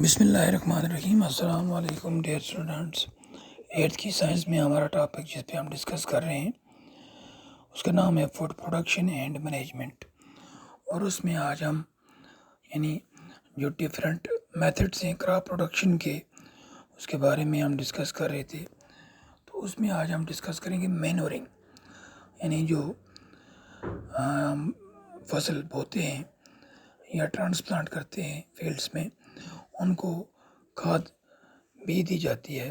بسم اللہ الرحمن الرحیم۔ السلام علیکم ڈیئر اسٹوڈنٹس۔ 8th کی سائنس میں ہمارا ٹاپک جس پہ ہم ڈسکس کر رہے ہیں اس کا نام ہے فوڈ پروڈکشن اینڈ مینجمنٹ، اور اس میں آج ہم جو ڈفرینٹ میتھڈس ہیں کراپ پروڈکشن کے اس کے بارے میں ہم ڈسکس کر رہے تھے۔ تو اس میں آج ہم ڈسکس کریں گے مینورنگ، جو فصل بوتے ہیں یا ٹرانسپلانٹ کرتے ہیں فیلڈس میں، ان کو کھاد بھی دی جاتی ہے،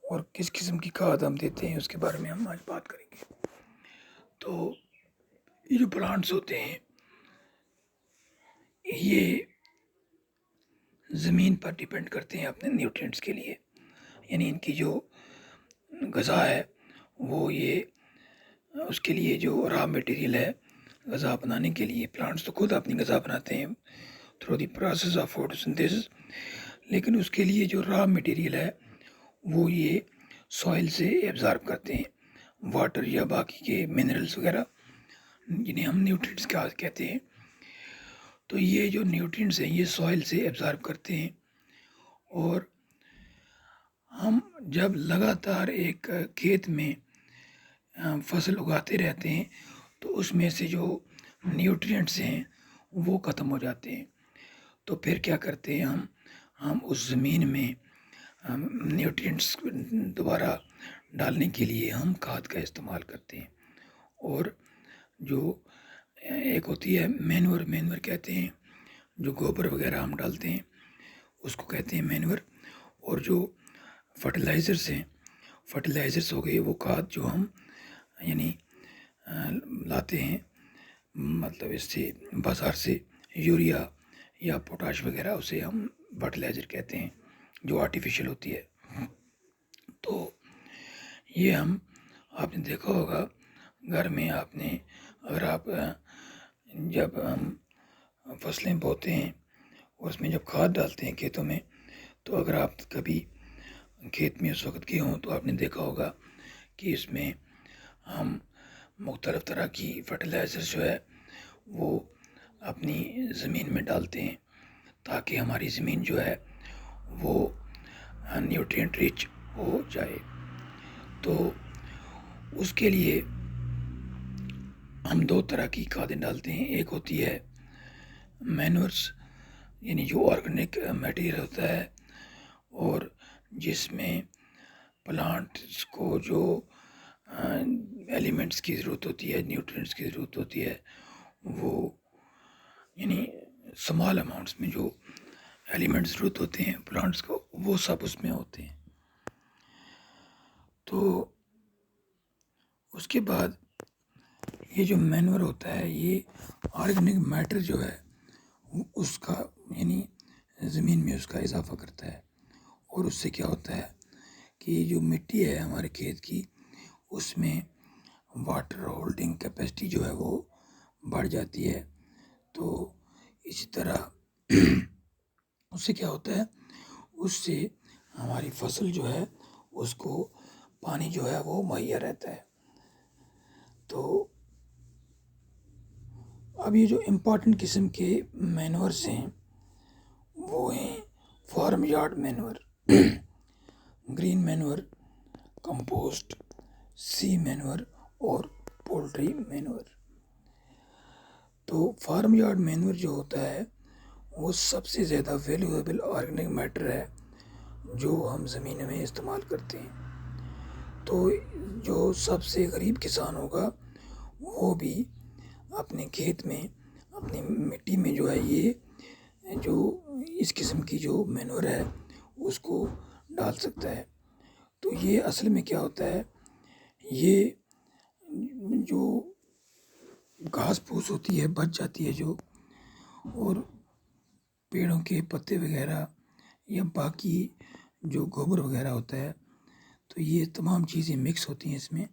اور کس قسم کی کھاد ہم دیتے ہیں اس کے بارے میں ہم آج بات کریں گے۔ تو یہ جو پلانٹس ہوتے ہیں یہ زمین پر ڈیپینڈ کرتے ہیں اپنے نیوٹرینٹس کے لیے، ان کی جو غذا ہے وہ یہ اس کے لیے جو را مٹیریل ہے غذا بنانے کے لیے، پلانٹس تو خود اپنی غذا بناتے ہیں through the process of photosynthesis, لیکن اس کے لیے جو را مٹیریل ہے وہ یہ سوائل سے ایبزارب کرتے ہیں، واٹر یا باقی کے منرلز وغیرہ جنہیں ہم نیوٹرینٹس کہتے ہیں۔ تو یہ جو نیوٹرینٹس ہیں یہ سوائل سے ایبزارب کرتے ہیں، اور ہم جب لگاتار ایک کھیت میں فصل اگاتے رہتے ہیں تو اس میں سے جو نیوٹرینٹس ہیں وہ ختم ہو جاتے ہیں۔ تو پھر کیا کرتے ہیں ہم اس زمین میں نیوٹرینٹس دوبارہ ڈالنے کے لیے ہم کھاد کا استعمال کرتے ہیں، اور جو ایک ہوتی ہے مینور کہتے ہیں، جو گوبر وغیرہ ہم ڈالتے ہیں اس کو کہتے ہیں مینور، اور جو فرٹیلائزرز ہو گئے وہ کھاد جو ہم لاتے ہیں، مطلب اس سے بازار سے یوریا یا پوٹاش وغیرہ، اسے ہم فرٹیلائزر کہتے ہیں جو آرٹیفیشل ہوتی ہے۔ تو یہ آپ نے دیکھا ہوگا گھر میں، اگر آپ جب فصلیں بوتے ہیں اور اس میں جب کھاد ڈالتے ہیں کھیتوں میں، تو اگر آپ کبھی کھیت میں اس وقت گئے ہوں تو آپ نے دیکھا ہوگا کہ اس میں ہم مختلف طرح کی فرٹیلائزر جو ہے وہ اپنی زمین میں ڈالتے ہیں تاکہ ہماری زمین جو ہے وہ نیوٹرینٹ رچ ہو جائے۔ تو اس کے لیے ہم 2 طرح کی کھادیں ڈالتے ہیں، ایک ہوتی ہے مینورس جو آرگینک میٹیریل ہوتا ہے، اور جس میں پلانٹس کو جو ایلیمنٹس کی ضرورت ہوتی ہے، نیوٹرینٹس کی ضرورت ہوتی ہے، وہ سمال اماؤنٹس میں جو ایلیمنٹس ضرورت ہوتے ہیں پلانٹس کو، وہ سب اس میں ہوتے ہیں۔ تو اس کے بعد یہ جو مینور ہوتا ہے یہ آرگینک میٹر جو ہے اس کا زمین میں اس کا اضافہ کرتا ہے، اور اس سے کیا ہوتا ہے کہ جو مٹی ہے ہمارے کھیت کی اس میں واٹر ہولڈنگ کیپیسٹی جو ہے وہ بڑھ جاتی ہے۔ تو اسی طرح اس سے کیا ہوتا ہے، اس سے ہماری فصل جو ہے اس کو پانی جو ہے وہ مہیا رہتا ہے۔ تو اب یہ جو امپورٹنٹ قسم کے مینورس ہیں وہ ہیں farm yard manure, green manure, compost, sea manure اور پولٹری مینور۔ تو فارم یارڈ مینور جو ہوتا ہے وہ سب سے زیادہ ویلیویبل آرگینک میٹر ہے جو ہم زمین میں استعمال کرتے ہیں۔ تو جو سب سے غریب کسان ہوگا وہ بھی اپنے کھیت میں، اپنی مٹی میں جو ہے یہ جو اس قسم کی جو مینور ہے اس کو ڈال سکتا ہے۔ تو یہ اصل میں کیا ہوتا ہے، یہ جو گھاس پھوس ہوتی ہے بچ جاتی ہے جو، اور پیڑوں کے پتے وغیرہ یا باقی جو گوبر وغیرہ ہوتا ہے، تو یہ تمام چیزیں مکس ہوتی ہیں اس میں۔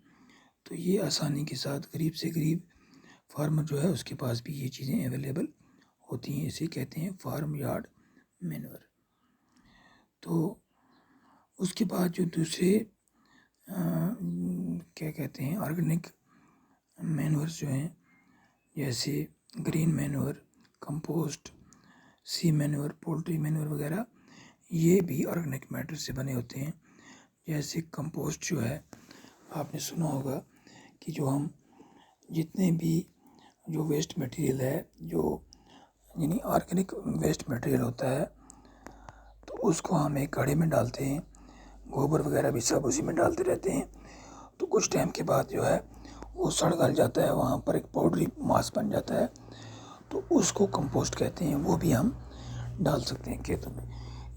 تو یہ آسانی کے ساتھ غریب سے غریب فارمر جو ہے اس کے پاس بھی یہ چیزیں اویلیبل ہوتی ہیں، اسے کہتے ہیں فارم یارڈ مینور۔ تو اس کے بعد جو دوسرے کیا کہتے ہیں آرگینک مینورز جو ہیں، جیسے green manure, compost, sea manure, poultry manure وغیرہ، یہ بھی آرگینک میٹر سے بنے ہوتے ہیں. جیسے کمپوسٹ جو ہے آپ نے سنا ہوگا کہ جو ہم جتنے بھی جو ویسٹ مٹیریل ہے جو یعنی آرگینک ویسٹ مٹیریل ہوتا ہے تو اس کو ہم ایک گھڑے میں ڈالتے ہیں، گوبر وغیرہ بھی سب اسی میں ڈالتے رہتے ہیں. تو کچھ ٹائم کے بعد جو ہے وہ سڑ گل جاتا ہے، وہاں پر ایک پاؤڈری ماس بن جاتا ہے، تو اس کو کمپوسٹ کہتے ہیں. وہ بھی ہم ڈال سکتے ہیں کھیتوں میں.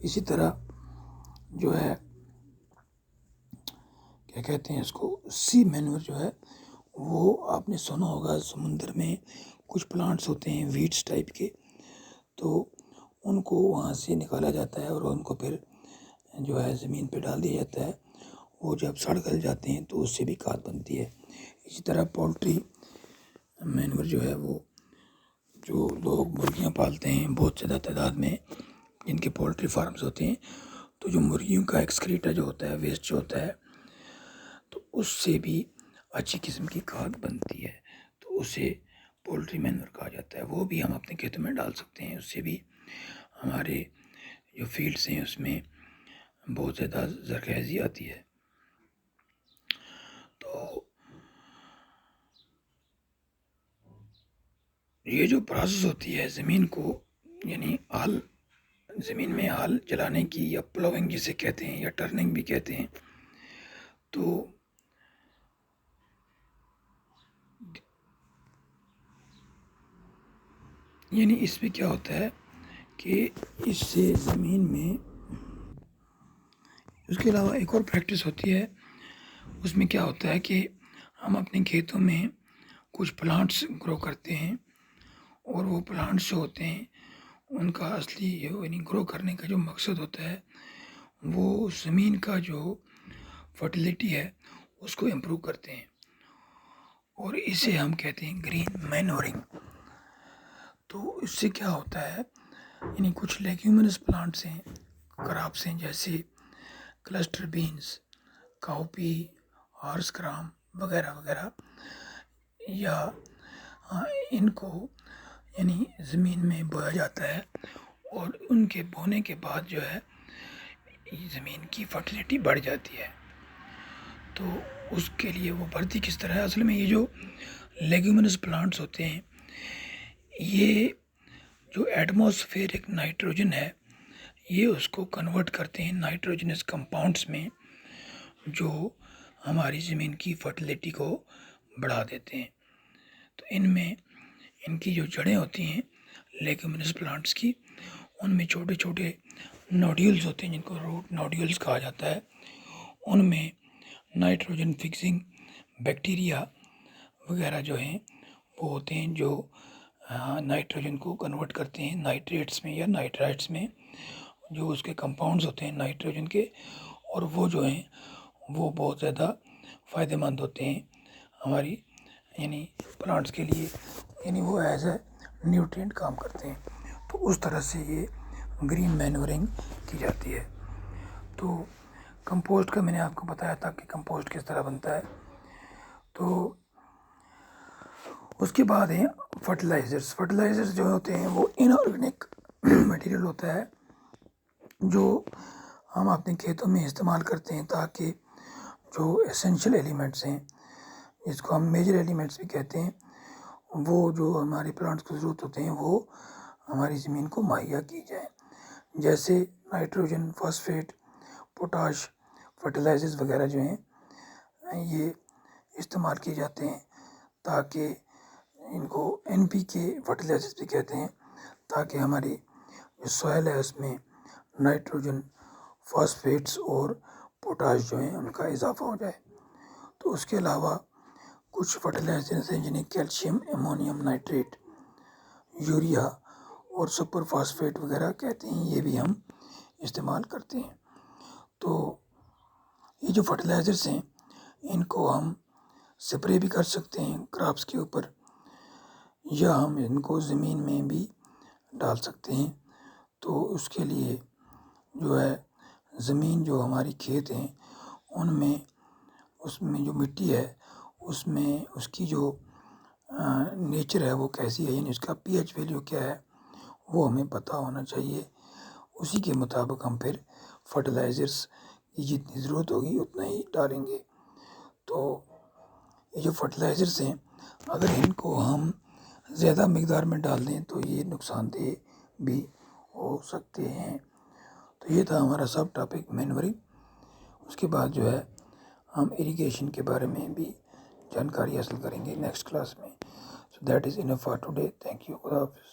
اسی طرح جو ہے کیا کہتے ہیں اس کو، سی مینور جو ہے وہ آپ نے سنا ہوگا. سمندر میں کچھ پلانٹس ہوتے ہیں ویڈس ٹائپ کے، تو ان کو وہاں سے نکالا جاتا ہے اور ان کو پھر جو ہے زمین پہ ڈال دیا جاتا ہے. وہ جب سڑ گل جاتے ہیں تو اس سے بھی کھاد بنتی ہے. اسی طرح پولٹری مینور جو ہے وہ جو لوگ مرغیاں پالتے ہیں بہت زیادہ تعداد میں، جن کے پولٹری فارمز ہوتے ہیں، تو جو مرغیوں کا ایکسکریٹا جو ہوتا ہے، ویسٹ جو ہوتا ہے، تو اس سے بھی اچھی قسم کی کھاد بنتی ہے. تو اسے پولٹری مینور کہا جاتا ہے. وہ بھی ہم اپنے کھیتوں میں ڈال سکتے ہیں. اس سے بھی ہمارے جو فیلڈس ہیں اس میں بہت زیادہ زرخیزی آتی ہے. تو یہ جو پروسیس ہوتی ہے زمین کو یعنی زمین میں ہل چلانے کی، یا پلوئنگ جسے کہتے ہیں، یا ٹرننگ بھی کہتے ہیں، تو یعنی اس میں کیا ہوتا ہے کہ اس سے زمین میں اس کے علاوہ ایک اور پریکٹس ہوتی ہے. اس میں کیا ہوتا ہے کہ ہم اپنے کھیتوں میں کچھ پلانٹس گرو کرتے ہیں، اور وہ پلانٹس جو ہوتے ہیں ان کا اصلی یعنی گرو کرنے کا جو مقصد ہوتا ہے وہ زمین کا جو فرٹیلیٹی ہے اس کو امپروو کرتے ہیں، اور اسے ہم کہتے ہیں گرین مینورنگ. تو اس سے کیا ہوتا ہے، یعنی کچھ لیگیومنس پلانٹس ہیں، کراپس ہیں، جیسے کلسٹر بینز، کاؤپی، ہارس گرام وغیرہ وغیرہ، یا ان کو یعنی زمین میں بویا جاتا ہے، اور ان کے بونے کے بعد جو ہے زمین کی فرٹیلیٹی بڑھ جاتی ہے. تو اس کے لیے وہ بڑھتی کس طرح ہے؟ اصل میں یہ جو لیگیومنس پلانٹس ہوتے ہیں، یہ جو ایٹماسفیئرک نائٹروجن ہے یہ اس کو کنورٹ کرتے ہیں نائٹروجنس کمپاؤنڈس میں، جو ہماری زمین کی فرٹیلیٹی کو بڑھا دیتے ہیں. تو ان کی جو جڑیں ہوتی ہیں لیگیومنس پلانٹس کی، ان میں چھوٹے چھوٹے نوڈیولز ہوتے ہیں جن کو روٹ نوڈیولز کہا جاتا ہے. ان میں نائٹروجن فکسنگ بیکٹیریا وغیرہ جو ہیں وہ ہوتے ہیں، جو نائٹروجن کو کنورٹ کرتے ہیں نائٹریٹس میں یا نائٹرائٹس میں، جو اس کے کمپاؤنڈز ہوتے ہیں نائٹروجن کے، اور وہ جو ہیں وہ بہت زیادہ فائدہ مند ہوتے ہیں ہماری یعنی پلانٹس کے لیے، یعنی وہ ایز اے نیوٹرینٹ کام کرتے ہیں. تو اس طرح سے یہ گرین مینورنگ کی جاتی ہے. تو کمپوسٹ کا میں نے آپ کو بتایا تھا کہ کمپوسٹ کس طرح بنتا ہے. تو اس کے بعد ہیں فرٹیلائزرز جو ہوتے ہیں وہ انآرگینک مٹیریل ہوتا ہے جو ہم اپنے کھیتوں میں استعمال کرتے ہیں تاکہ جو ایسینشیل ایلیمنٹس ہیں، جس کو ہم میجر ایلیمنٹس بھی کہتے ہیں، وہ جو ہمارے پلانٹس کو ضرورت ہوتے ہیں وہ ہماری زمین کو مہیا کی جائیں. جیسے نائٹروجن، فاسفیٹ، پوٹاش فرٹیلائزرز وغیرہ جو ہیں یہ استعمال کیے جاتے ہیں تاکہ ان کو NPK فرٹیلائزرز بھی کہتے ہیں، تاکہ ہماری جو سوائل ہے اس میں نائٹروجن، فاسفیٹس اور پوٹاش جو ہیں ان کا اضافہ ہو جائے. تو اس کے علاوہ کچھ فرٹیلائزرز ہیں جنہیں کیلشیم امونیم نائٹریٹ، یوریا اور سپر فاسفیٹ وغیرہ کہتے ہیں، یہ بھی ہم استعمال کرتے ہیں. تو یہ جو فرٹیلائزرز ہیں ان کو ہم سپرے بھی کر سکتے ہیں کراپس کے اوپر، یا ہم ان کو زمین میں بھی ڈال سکتے ہیں. تو اس کے لیے جو ہے زمین جو ہماری کھیت ہیں ان میں اس میں جو مٹی ہے اس میں اس کی جو نیچر ہے وہ کیسی ہے، یعنی اس کا pH ویلیو کیا ہے وہ ہمیں پتہ ہونا چاہیے. اسی کے مطابق ہم پھر فرٹیلائزرس کی جتنی ضرورت ہوگی اتنا ہی ڈالیں گے۔ تو یہ جو فرٹیلائزرس ہیں اگر ان کو ہم زیادہ مقدار میں ڈال دیں تو یہ نقصان دہ بھی ہو سکتے ہیں۔ تو یہ تھا ہمارا سب ٹاپک مینورنگ۔ اس کے بعد جو ہے ہم اریگیشن کے بارے میں بھی جانکاری حاصل کریں گے نیکسٹ کلاس میں۔ So that is enough for today, thank you, خدا حافظ۔